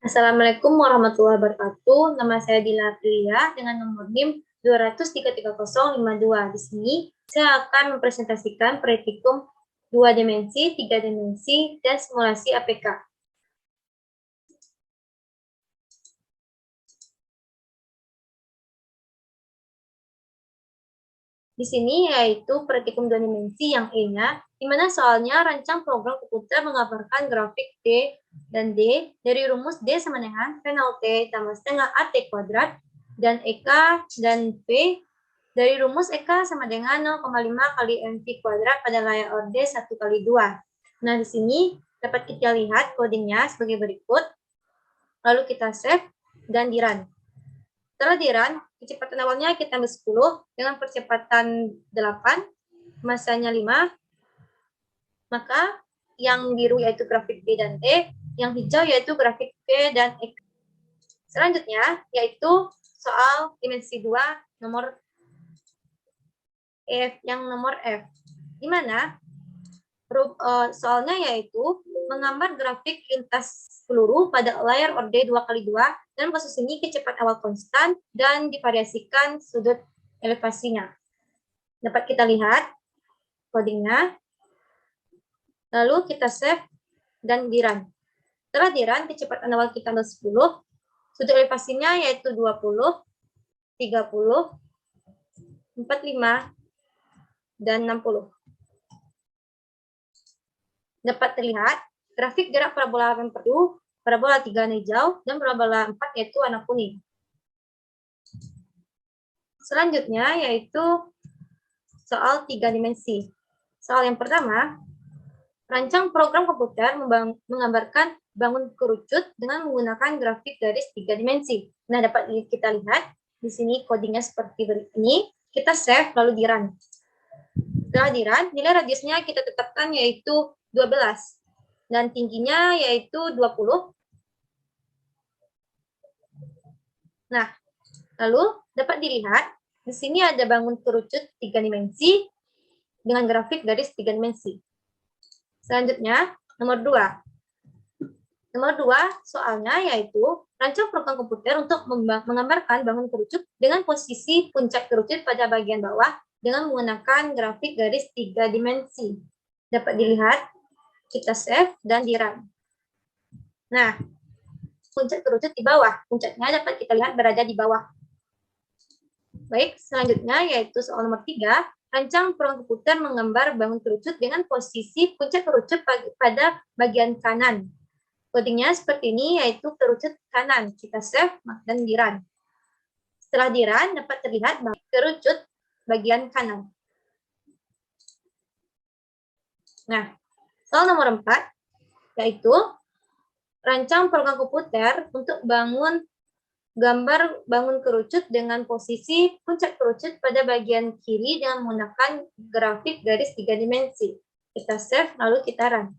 Assalamualaikum warahmatullahi wabarakatuh. Nama saya Dila Aprilia dengan nomor NIM 2033052. Di sini saya akan mempresentasikan praktikum 2 dimensi, 3 dimensi, dan simulasi APK. Di sini yaitu praktikum 2 dimensi yang E-nya, di mana soalnya rancang program komputer menggambarkan grafik D dan D dari rumus D sama dengan P0T tambah setengah AT kuadrat dan EK dan P dari rumus EK sama dengan 0,5 kali MV kuadrat pada layar ORD 1 kali 2. Nah, di sini dapat kita lihat codingnya sebagai berikut. Lalu kita save dan di run. Setelah di run, kecepatan awalnya kita ambil 10 dengan percepatan 8, masanya 5, maka yang biru yaitu grafik B dan D, yang hijau yaitu grafik P dan X. Selanjutnya yaitu soal dimensi 2 nomor F, di mana soalnya yaitu menggambar grafik lintas peluru pada layar ORD 2x2 dan posisi ini kecepatan awal konstan dan divariasikan sudut elevasinya. Dapat kita lihat codingnya. Lalu kita save dan di run. Setelah di run, kecepatan awal kita 10, sudut elevasinya yaitu 20, 30, 45, dan 60. Dapat terlihat grafik gerak parabola memperlu, parabola 3 warna hijau, dan parabola 4 yaitu warna kuning. Selanjutnya yaitu soal 3 dimensi. Soal yang pertama, rancang program komputer menggambarkan bangun kerucut dengan menggunakan grafik garis 3 dimensi. Nah, dapat kita lihat di sini codingnya seperti ini. Kita save lalu di run. Setelah di run, nilai radiusnya kita tetapkan yaitu 12 dan tingginya yaitu 20. Nah, lalu dapat dilihat di sini ada bangun kerucut 3 dimensi dengan grafik garis 3 dimensi. Selanjutnya, nomor 2. Nomor 2 soalnya yaitu rancang program komputer untuk menggambarkan bangun kerucut dengan posisi puncak kerucut pada bagian bawah dengan menggunakan grafik garis 3 dimensi. Dapat dilihat, kita save dan di run. Nah, puncak kerucut di bawah. Puncaknya dapat kita lihat berada di bawah. Baik, selanjutnya yaitu soal nomor 3. Rancang program komputer menggambar bangun kerucut dengan posisi puncak kerucut pada bagian kanan. Codingnya seperti ini, yaitu kerucut kanan. Kita save dan di run. Setelah di run, dapat terlihat kerucut bagian kanan. Nah, soal nomor 4, yaitu rancang program komputer untuk gambar bangun kerucut dengan posisi puncak kerucut pada bagian kiri dengan menggunakan grafik garis 3 dimensi. Kita save, lalu kita run.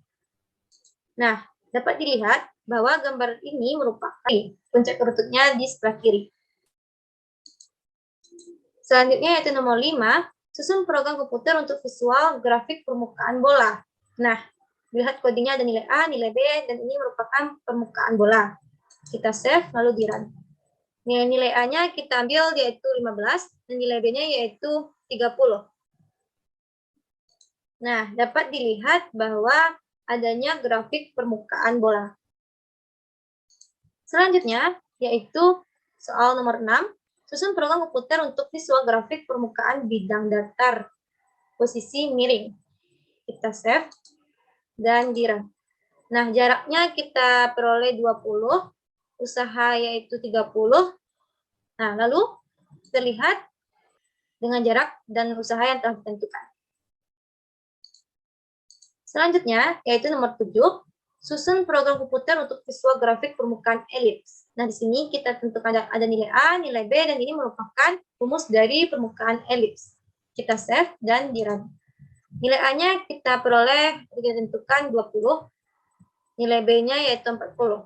Nah, dapat dilihat bahwa gambar ini merupakan puncak kerucutnya di sebelah kiri. Selanjutnya yaitu nomor 5, susun program komputer untuk visual grafik permukaan bola. Nah, lihat codingnya ada nilai A, nilai B, dan ini merupakan permukaan bola. Kita save, lalu di run. Nilai A-nya kita ambil yaitu 15, dan nilai B-nya yaitu 30. Nah, dapat dilihat bahwa adanya grafik permukaan bola. Selanjutnya, yaitu soal nomor 6, susun program komputer untuk visual grafik permukaan bidang datar, posisi miring. Kita save, dan di run. Nah, jaraknya kita peroleh 20, usaha yaitu 30. Nah, lalu terlihat dengan jarak dan usaha yang telah ditentukan. Selanjutnya, yaitu nomor 7, susun program komputer untuk visual grafik permukaan elips. Nah, di sini kita tentukan ada nilai A, nilai B, dan ini merupakan rumus dari permukaan elips. Kita save dan di run. Nilai A-nya kita peroleh, kita tentukan 20, nilai B-nya yaitu 40.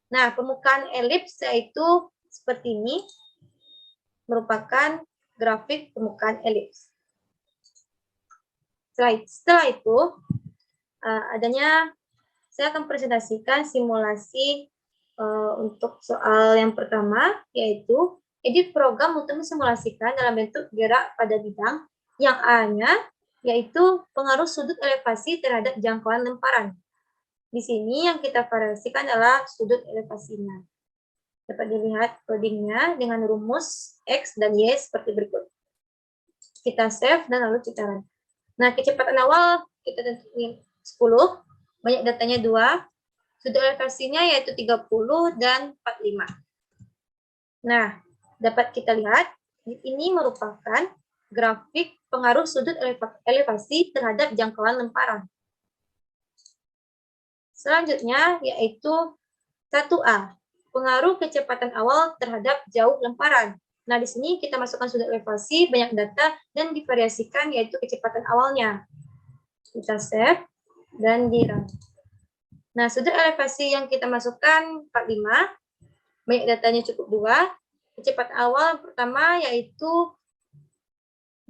Nah, permukaan elips yaitu seperti ini, merupakan grafik permukaan elips. Setelah itu, adanya saya akan presentasikan simulasi untuk soal yang pertama, yaitu edit program untuk mensimulasikan dalam bentuk gerak pada bidang yang A-nya, yaitu pengaruh sudut elevasi terhadap jangkauan lemparan. Di sini yang kita variasikan adalah sudut elevasinya. Dapat dilihat codingnya dengan rumus X dan Y seperti berikut. Kita save dan lalu kita run. Nah, kecepatan awal kita tentuin 10, banyak datanya 2, sudut elevasinya yaitu 30 dan 45. Nah, dapat kita lihat, ini merupakan grafik pengaruh sudut elevasi terhadap jangkauan lemparan. Selanjutnya yaitu 1A, pengaruh kecepatan awal terhadap jauh lemparan. Nah, di sini kita masukkan sudut elevasi, banyak data, dan divariasikan yaitu kecepatan awalnya. Kita save dan di run. Nah, sudut elevasi yang kita masukkan 45, banyak datanya cukup 2. Kecepatan awal pertama yaitu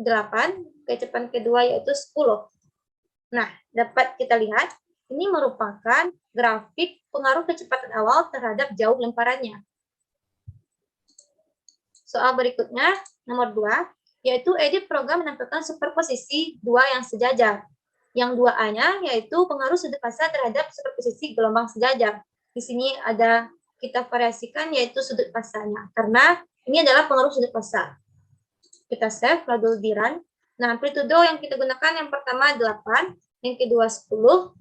8, kecepatan kedua yaitu 10. Nah, dapat kita lihat, ini merupakan grafik pengaruh kecepatan awal terhadap jauh lemparannya. Soal berikutnya, nomor 2, yaitu edit program menampilkan superposisi 2 yang sejajar. Yang 2A-nya yaitu pengaruh sudut fasa terhadap superposisi gelombang sejajar. Di sini ada kita variasikan yaitu sudut fasanya, karena ini adalah pengaruh sudut fasa. Kita save, lalu di run. Nah, amplitudo yang kita gunakan yang pertama 8, yang kedua 10.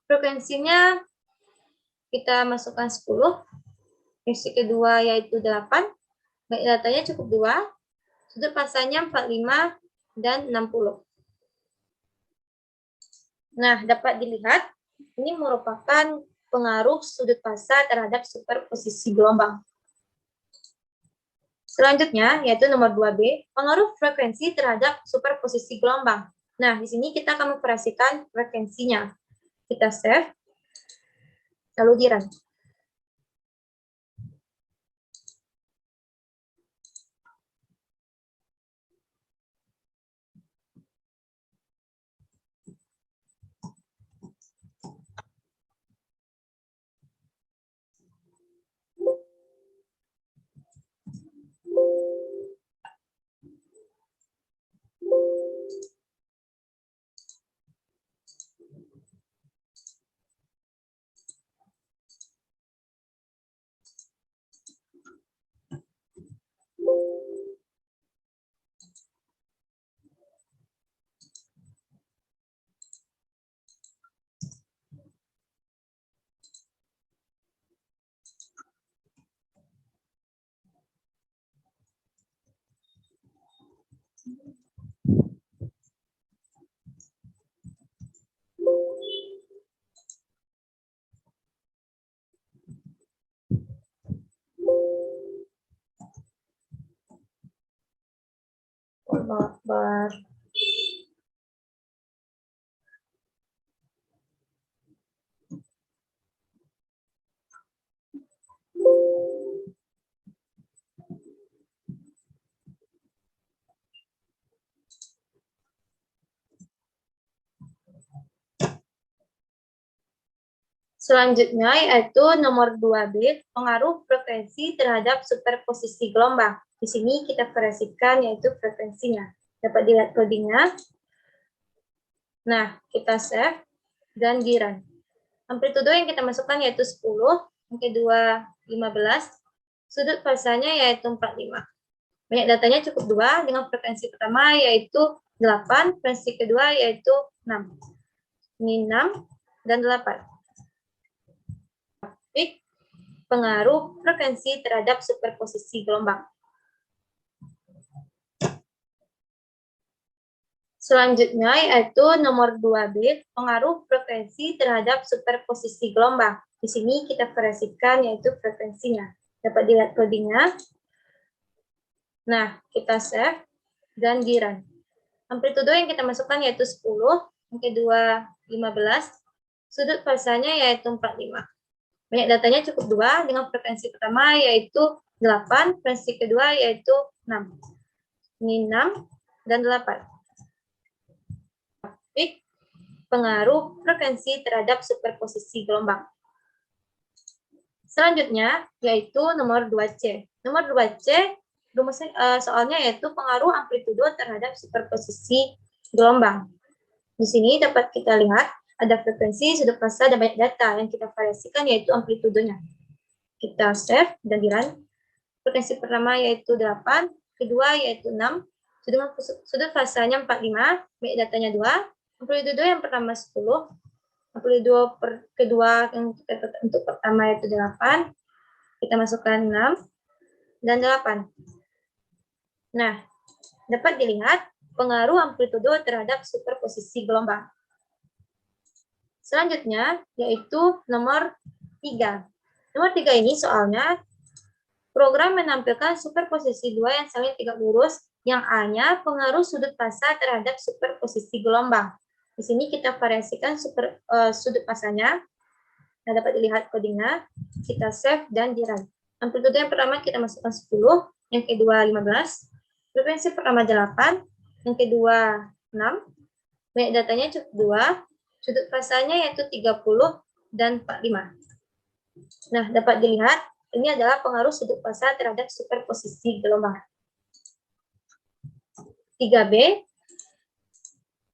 Frekuensinya kita masukkan 10. Frekuensi kedua yaitu 8. Baik, datanya cukup 2. Sudut fasanya 45 dan 60. Nah, dapat dilihat ini merupakan pengaruh sudut fasa terhadap superposisi gelombang. Selanjutnya yaitu nomor 2B, pengaruh frekuensi terhadap superposisi gelombang. Nah, di sini kita akan memvariasikan frekuensinya. Kita save, lalu di run. Akbar. Selanjutnya yaitu nomor 2B, pengaruh frekuensi terhadap superposisi gelombang. Di sini kita variasikan yaitu frekuensinya. Dapat dilihat codingnya. Nah, kita save dan di run. Amplitudo yang kita masukkan yaitu 10, yang kedua 15, sudut fasanya yaitu 45. Banyak datanya cukup 2, dengan frekuensi pertama yaitu 8, frekuensi kedua yaitu 6. Ini 6 dan 8. Pengaruh frekuensi terhadap superposisi gelombang. Selanjutnya yaitu nomor 2B, pengaruh frekuensi terhadap superposisi gelombang. Di sini kita variasikan yaitu frekuensinya. Dapat dilihat codingnya. Nah, kita save dan di run. Amplitudo yang kita masukkan yaitu 10, yang kedua 15, sudut fasanya yaitu 45. Banyak datanya cukup 2, dengan frekuensi pertama yaitu 8, frekuensi kedua yaitu 6. Ini 6 dan 8. pengaruh frekuensi terhadap superposisi gelombang. Selanjutnya, yaitu nomor 2C. Nomor 2C, soalnya yaitu pengaruh amplitudo terhadap superposisi gelombang. Di sini dapat kita lihat ada frekuensi, sudut fasa, dan banyak data yang kita variasikan yaitu amplitudonya. Kita save dan di-run. Frekuensi pertama yaitu 8, kedua yaitu 6, sudut fasanya 45, banyak datanya 2, amplitudo yang pertama 10, amplitudo kedua yang untuk pertama yaitu 8, kita masukkan 6 dan 8. Nah, dapat dilihat pengaruh amplitudo terhadap superposisi gelombang. Selanjutnya, yaitu nomor 3. Nomor 3 ini soalnya, program menampilkan superposisi 2 yang saling tegak lurus, yang A-nya pengaruh sudut fasa terhadap superposisi gelombang. Di sini kita variasikan sudut fasanya. Nah, dapat dilihat codingnya. Kita save dan di-run. Amplitudo yang pertama kita masukkan 10, yang kedua 15, frekuensi pertama 8, yang kedua 6, banyak datanya cukup 2, sudut fasanya yaitu 30 dan 45. Nah, dapat dilihat ini adalah pengaruh sudut fasa terhadap superposisi gelombang. 3B.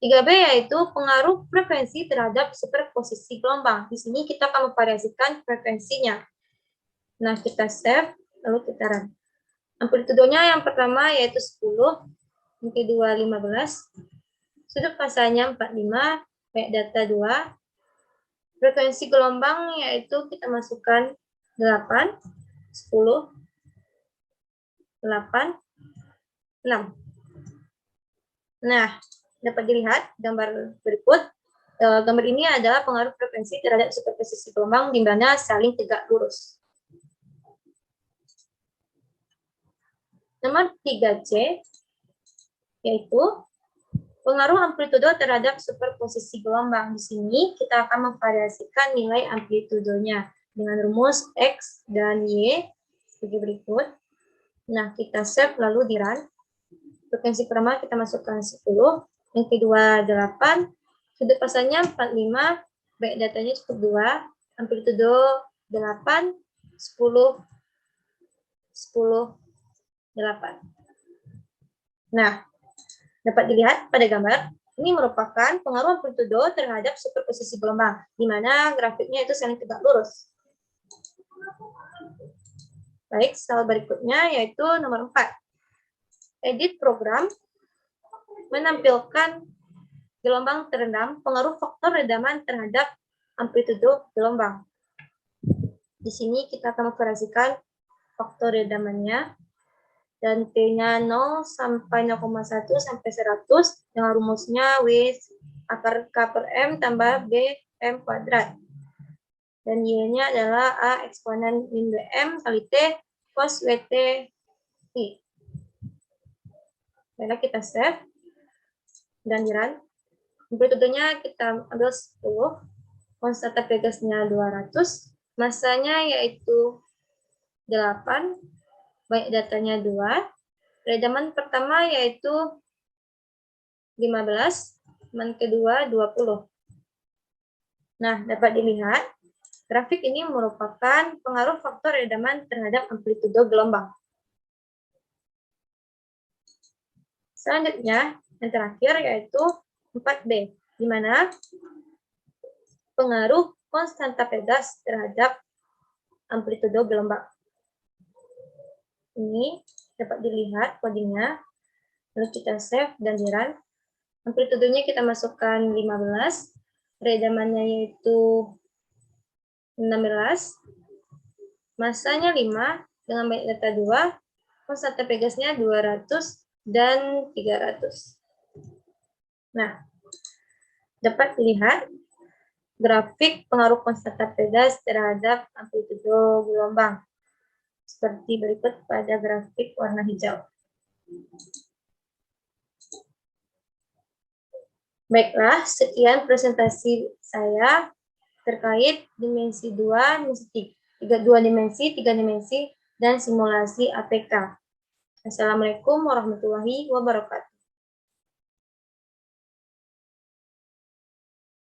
3B yaitu pengaruh frekuensi terhadap superposisi gelombang. Di sini kita akan memvariasikan frekuensinya. Nah, kita save, lalu kita run. Amplitudonya yang pertama yaitu 10, yang kedua 15, sudut fasanya 45, banyak data 2, frekuensi gelombang yaitu kita masukkan 8, 10, 8, 6. Nah, dapat dilihat gambar berikut. Gambar ini adalah pengaruh frekuensi terhadap superposisi gelombang di mana saling tegak lurus. Nomor 3C, yaitu pengaruh amplitudo terhadap superposisi gelombang. Di sini kita akan memvariasikan nilai amplitudonya dengan rumus X dan Y sebagai berikut. Nah, kita save lalu di-run. Frekuensi pertama kita masukkan 10, yang kedua 8, sudut fasanya 45, baik datanya cukup 2, amplitudo 8, 10, 10, 8. Nah, dapat dilihat pada gambar, ini merupakan pengaruh amplitudo terhadap superposisi gelombang, di mana grafiknya itu saling tegak lurus. Baik, soal berikutnya yaitu nomor 4. Edit program menampilkan gelombang terendam, pengaruh faktor redaman terhadap amplitudo gelombang. Di sini kita akan memvariasikan faktor redamannya, dan T-nya 0 sampai 0,1 sampai 100 dengan rumusnya W akar K per M tambah B M kuadrat. Dan Y-nya adalah A eksponen min BM kali T cos WT T. Baiklah, kita save dan di-run. Amplitudonya kita ambil 10, konstanta Pegasnya 200, masanya yaitu 8, banyak datanya 2, redaman pertama yaitu 15, redaman kedua 20. Nah, dapat dilihat, grafik ini merupakan pengaruh faktor redaman terhadap amplitudo gelombang. Selanjutnya, yang terakhir yaitu 4B, di mana pengaruh konstanta Pegas terhadap amplitudo gelombang. Ini dapat dilihat codingnya, lalu kita save dan di-run. Amplitudonya kita masukkan 15, redamannya yaitu 16, masanya 5, dengan banyak data 2, konstanta Pegasnya 200 dan 300. Nah, dapat dilihat grafik pengaruh konstanta Pegas terhadap amplitudo gelombang seperti berikut pada grafik warna hijau. Baiklah, sekian presentasi saya terkait dimensi 2, dimensi 3, 2 dimensi, 3 dimensi, dan simulasi APK. Assalamualaikum warahmatullahi wabarakatuh.